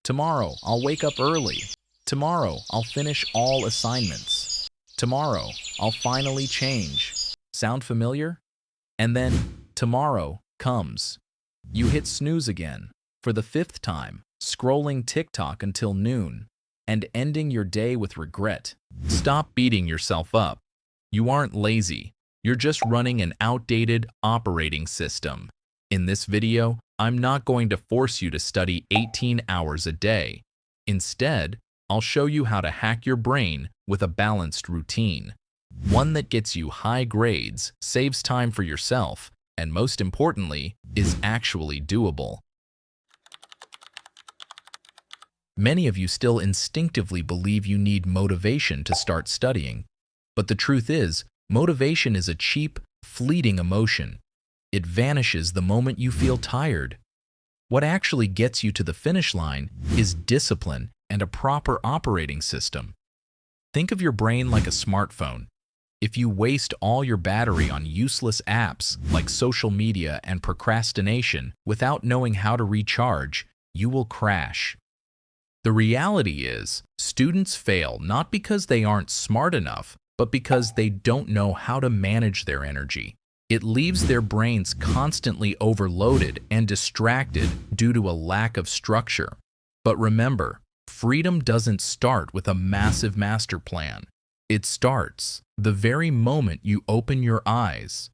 Tomorrow, I'll wake up early. Tomorrow, I'll finish all assignments. Tomorrow, I'll finally change. Sound familiar? And then, tomorrow comes. You hit snooze again, for the fifth time, scrolling TikTok until noon, and ending your day with regret. Stop beating yourself up. You aren't lazy. You're just running an outdated operating system. In this video, I'm not going to force you to study 18 hours a day. Instead, I'll show you how to hack your brain with a balanced routine. One that gets you high grades, saves time for yourself, and most importantly, is actually doable. Many of you still instinctively believe you need motivation to start studying. But the truth is, motivation is a cheap, fleeting emotion. It vanishes the moment you feel tired. What actually gets you to the finish line is discipline and a proper operating system. Think of your brain like a smartphone. If you waste all your battery on useless apps like social media and procrastination without knowing how to recharge, you will crash. The reality is, students fail not because they aren't smart enough, but because they don't know how to manage their energy. It leaves their brains constantly overloaded and distracted due to a lack of structure. But remember, freedom doesn't start with a massive master plan. It starts the very moment you open your eyes.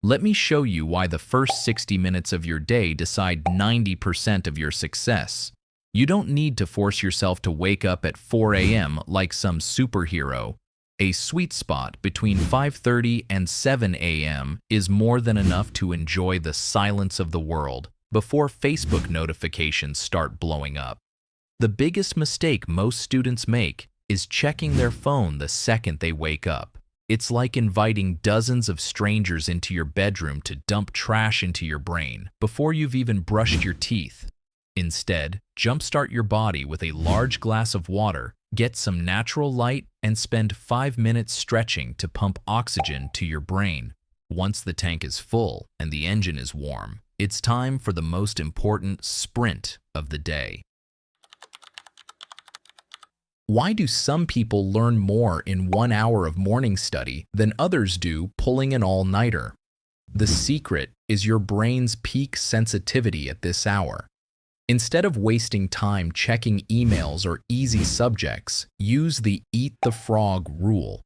Let me show you why the first 60 minutes of your day decide 90% of your success. You don't need to force yourself to wake up at 4 a.m. like some superhero. A sweet spot between 5:30 and 7 a.m. is more than enough to enjoy the silence of the world before Facebook notifications start blowing up. The biggest mistake most students make is checking their phone the second they wake up. It's like inviting dozens of strangers into your bedroom to dump trash into your brain before you've even brushed your teeth. Instead, jumpstart your body with a large glass of water, get some natural light, and spend 5 minutes stretching to pump oxygen to your brain. Once the tank is full and the engine is warm, it's time for the most important sprint of the day. Why do some people learn more in 1 hour of morning study than others do pulling an all-nighter? The secret is your brain's peak sensitivity at this hour. Instead of wasting time checking emails or easy subjects, use the eat the frog rule.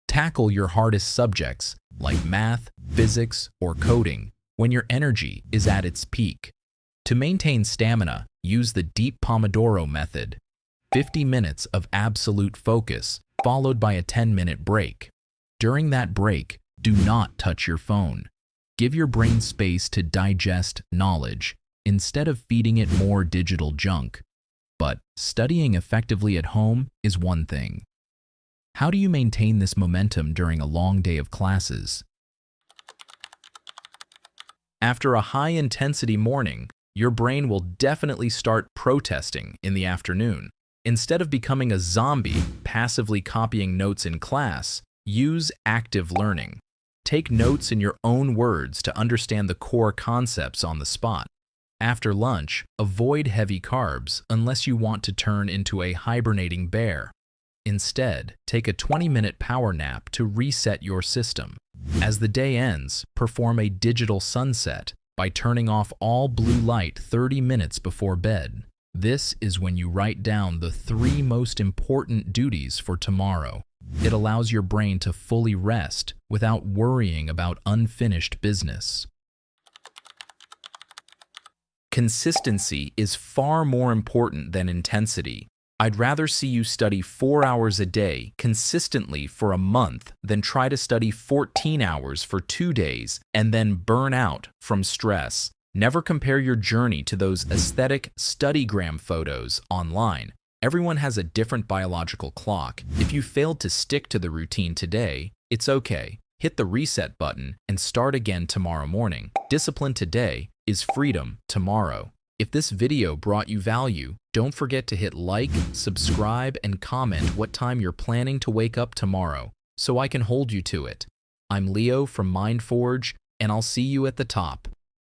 Tackle your hardest subjects, like math, physics, or coding, when your energy is at its peak. To maintain stamina, use the deep pomodoro method. 50 minutes of absolute focus, followed by a 10-minute break. During that break, do not touch your phone. Give your brain space to digest knowledge, instead of feeding it more digital junk. But studying effectively at home is one thing. How do you maintain this momentum during a long day of classes? After a high-intensity morning, your brain will definitely start protesting in the afternoon. Instead of becoming a zombie, passively copying notes in class, use active learning. Take notes in your own words to understand the core concepts on the spot. After lunch, avoid heavy carbs unless you want to turn into a hibernating bear. Instead, take a 20-minute power nap to reset your system. As the day ends, perform a digital sunset by turning off all blue light 30 minutes before bed. This is when you write down the 3 most important duties for tomorrow. It allows your brain to fully rest without worrying about unfinished business. Consistency is far more important than intensity. I'd rather see you study 4 hours a day consistently for a month than try to study 14 hours for 2 days and then burn out from stress. Never compare your journey to those aesthetic studygram photos online. Everyone has a different biological clock. If you failed to stick to the routine today, it's okay. Hit the reset button and start again tomorrow morning. Discipline today is freedom tomorrow. If this video brought you value, don't forget to hit like, subscribe, and comment what time you're planning to wake up tomorrow so I can hold you to it. I'm Leo from MindForge, and I'll see you at the top.